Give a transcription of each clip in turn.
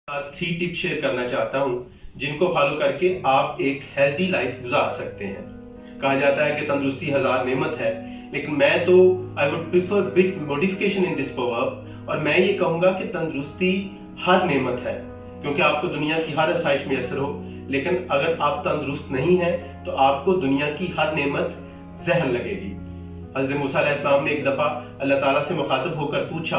3 tips share करना चाहता हूं जिनको फॉलो करके आप एक हेल्दी लाइफ गुजार सकते हैं। कहा जाता है कि तंदुरुस्ती हजार नेमत है, लेकिन मैं I would prefer bit modification in this proverb, और मैं ये कहूंगा कि तंदुरुस्ती हर नेमत है, क्योंकि आपको दुनिया की हर आसाइश मैसर हो, लेकिन अगर आप तंदुरुस्त नहीं हैं तो आपको दुनिया की हर नेमत जहर लगेगी। हज़रत मूसा अलैहिस्सलाम ने एक दफा अल्लाह ताला से मुखातब होकर पूछा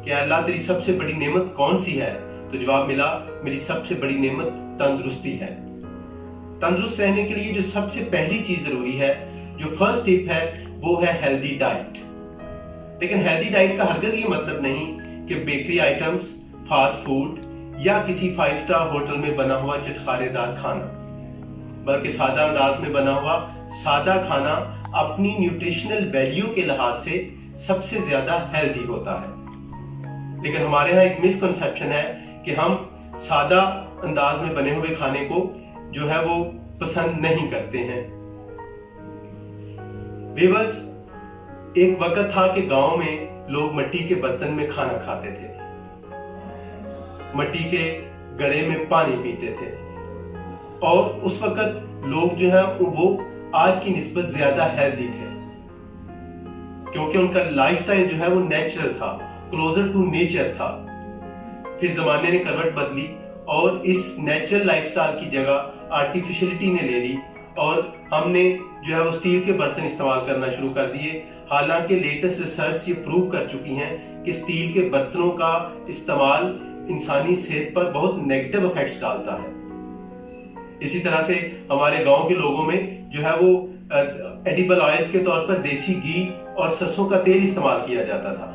कि अल्लाह तेरी सबसे बड़ी नेमत कौन सी है? तो जवाब मिला, मेरी सबसे बड़ी नेमत तंदुरुस्ती है। तंदुरुस्त रहने के लिए जो सबसे पहली चीज जरूरी है, जो फर्स्ट टिप है, वो है हेल्दी डाइट। लेकिन हेल्दी डाइट का हरगिज ये मतलब नहीं कि बेकरी आइटम्स, फास्ट फूड या किसी 5 स्टार होटल में बना हुआ चटखारेदार खाना, बल्कि सादा अंदाज में बना हुआ सादा खाना अपनी न्यूट्रिशनल वैल्यू के लिहाज से सबसे ज्यादा हेल्दी होता है। लेकिन हमारे यहाँ एक मिसकंसेप्शन है कि हम सादा अंदाज में बने हुए खाने को जो है वो पसंद नहीं करते हैं। व्यूअर्स, एक वक्त था कि गांव में लोग मिट्टी के बर्तन में खाना खाते थे, मिट्टी के गड़े में पानी पीते थे, और उस वक्त लोग जो है वो आज की निस्बत ज्यादा हेल्दी थे, क्योंकि उनका लाइफस्टाइल जो है वो नेचुरल था, क्लोजर टू नेचर था। फिर जमाने ने करवट बदली और इस नेचुरल लाइफस्टाइल की जगह आर्टिफिशियलिटी ने ले ली, और हमने जो है वो स्टील के बर्तन इस्तेमाल करना शुरू कर दिए। हालांकि लेटेस्ट रिसर्च ये प्रूव कर चुकी हैं कि स्टील के बर्तनों का इस्तेमाल इंसानी सेहत पर बहुत नेगेटिव इफेक्ट्स डालता है। इसी तरह से हमारे गांव के लोगों में जो है वो एडिबल ऑयल्स के तौर पर देसी घी और सरसों का तेल इस्तेमाल किया जाता था,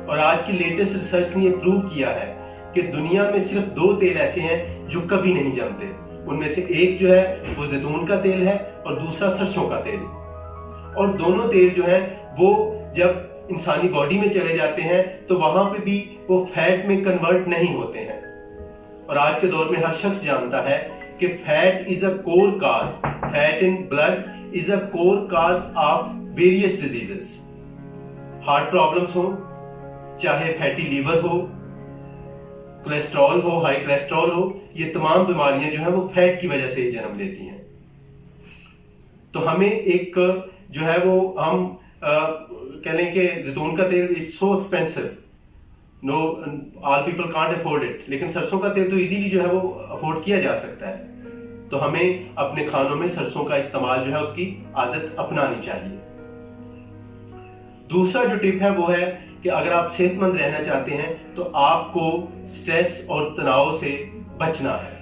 और आज की लेटेस्ट रिसर्च ने यह प्रूव किया है कि दुनिया में सिर्फ 2 तेल ऐसे हैं जो कभी नहीं जमते। उनमें से एक जो है वो जैतून का तेल है और दूसरा सरसों का तेल, और दोनों तेल जो है वो जब इंसानी बॉडी में चले जाते हैं तो वहां पे भी वो फैट में कन्वर्ट नहीं होते हैं। और आज के दौर में हर शख्स जानता है कि fat is a core cause, fat in blood is a core cause of various diseases. Heart problems हो, चाहे फैटी लीवर हो, कोलेस्ट्रॉल हो, हाई कोलेस्ट्रॉल हो, ये तमाम बीमारियां जो है वो फैट की वजह से ही जन्म लेती हैं। तो हमें एक जो है वो हम कह लें कि जैतून का तेल it's so expensive, know all people can't afford it, लेकिन सरसों का तेल तो इजीली जो है वो अफोर्ड किया जा सकता है। तो हमें अपने खानों में सरसों का इस्तेमाल जो है उसकी आदत अपनानी चाहिए। दूसरा जो टिप है वो है कि अगर आप सेहतमंद रहना चाहते हैं तो आपको स्ट्रेस और तनाव से बचना है।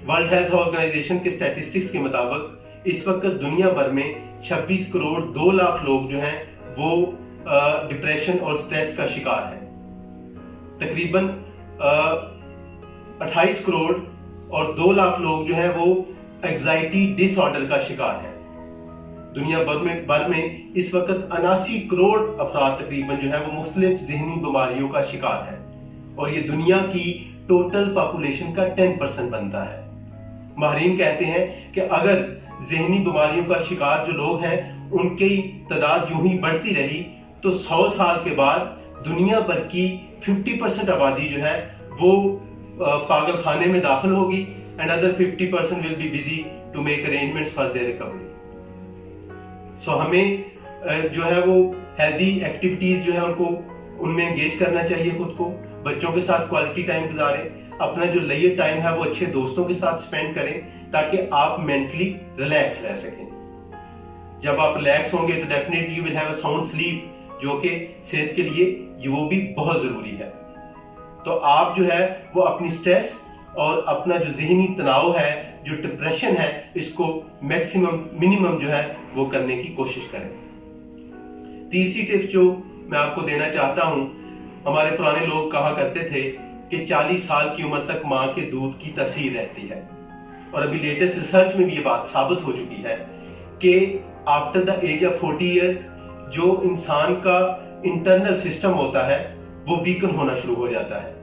वर्ल्ड हेल्थ ऑर्गेनाइजेशन के स्टैटिस्टिक्स के मुताबिक इस वक्त दुनिया भर में 26 करोड़ 2 लाख लोग जो हैं वो डिप्रेशन और स्ट्रेस का शिकार हैं। तकरीबन 28 करोड़ और 2 लाख लोग जो हैं वो एंजाइटी डिसऑर्डर का शिकार हैं। दुनिया भर में इस वक्त 79 करोड़ अफराद तकरीबन जो है वो मुख्तलिफ ज़हनी बीमारियों का शिकार है, और ये दुनिया की टोटल पॉपुलेशन का 10% बनता है। माहिरीन कहते हैं कि अगर ज़हनी बीमारियों का शिकार जो लोग हैं उनकी तादाद यूं ही बढ़ती रही तो 100 साल के बाद दुनिया भर की 50% आबादी जो है वो पागल खाने में दाखिल होगी, and other 50% will be busy to make arrangements for their recovery. So हमें जो है वो हेल्दी एक्टिविटीज जो है उनमें एंगेज करना चाहिए खुद को। बच्चों के साथ क्वालिटी टाइम गुजारें, अपना जो लेजर टाइम है वो अच्छे दोस्तों के साथ स्पेंड करें ताकि आप मेंटली रिलैक्स रह सकें। जब आप रिलैक्स होंगे तो definitely you will have a sound sleep, जो कि सेहत के लिए वो भी बहुत जरूरी है। तो आप जो है वो अपनी स्ट्रेस और अपना जो जहनी तनाव है, जो डिप्रेशन है, इसको मैक्सिमम मिनिमम जो है वो करने की कोशिश करें। तीसरी टिप्स जो मैं आपको देना चाहता हूं, हमारे पुराने लोग कहा करते थे कि 40 साल की उम्र तक मां के दूध की तासीर रहती है, और अभी लेटेस्ट रिसर्च में भी ये बात साबित हो चुकी है कि after the age of 40 years जो इंसान का इंटरनल सिस्टम होता है वो वीकन होना शुरू हो जाता है।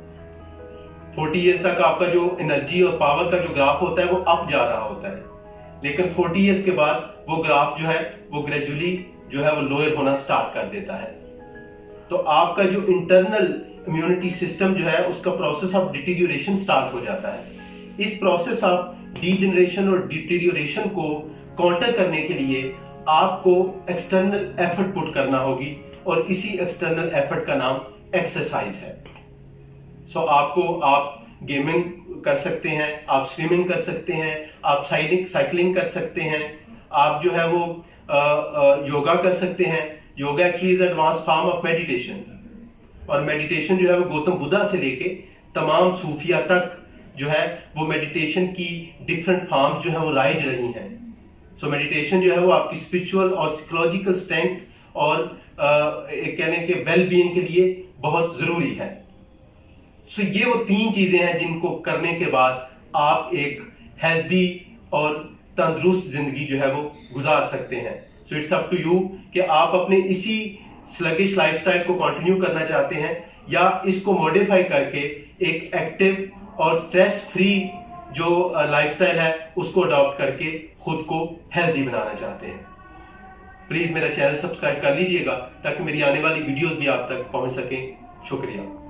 40 इयर्स तक आपका जो एनर्जी और पावर का जो ग्राफ होता है वो अप जा रहा होता है, लेकिन 40 इयर्स के बाद वो ग्राफ जो है वो ग्रेजुअली जो है वो लोअर होना स्टार्ट कर देता है। तो आपका जो इंटरनल इम्यूनिटी सिस्टम जो है उसका प्रोसेस ऑफ डिटीरियोरेशन स्टार्ट हो जाता है। इस प्रोसेस ऑफ डीजनरेशन और डिटीरियोरेशन को काउंटर करने के लिए आपको एक्सटर्नल एफर्ट पुट करना होगी और इसी एक्सटर्नल एफर्ट का नाम एक्सरसाइज है। आप गेमिंग कर सकते हैं, आप स्विमिंग कर सकते हैं, आप साइकिलिंग कर सकते हैं, आप जो है वो योगा कर सकते हैं। Yoga actually is advance form of meditation, और मेडिटेशन जो है वो गौतम बुद्धा से लेके तमाम सूफिया तक जो है वो मेडिटेशन की डिफरेंट फॉर्म्स जो है वो राइज रही हैं। मेडिटेशन जो है वो आपकी स्पिरिचुअल और साइकोलॉजिकल स्ट्रेंथ और कहने के वेल बीइंग के लिए बहुत जरूरी है। ये वो 3 चीजें हैं जिनको करने के बाद आप एक हेल्दी और तंदुरुस्त जिंदगी जो है वो गुजार सकते हैं। इट्स अप टू यू कि आप अपने इसी स्लगिश लाइफस्टाइल को कंटिन्यू करना चाहते हैं या इसको मॉडिफाई करके एक एक्टिव और स्ट्रेस फ्री जो लाइफस्टाइल है उसको अडॉप्ट करके खुद को हेल्दी बनाना चाहते हैं। प्लीज मेरा चैनल सब्सक्राइब कर लीजिएगा ताकि मेरी आने वाली वीडियोस भी आप तक पहुंच सकें। शुक्रिया।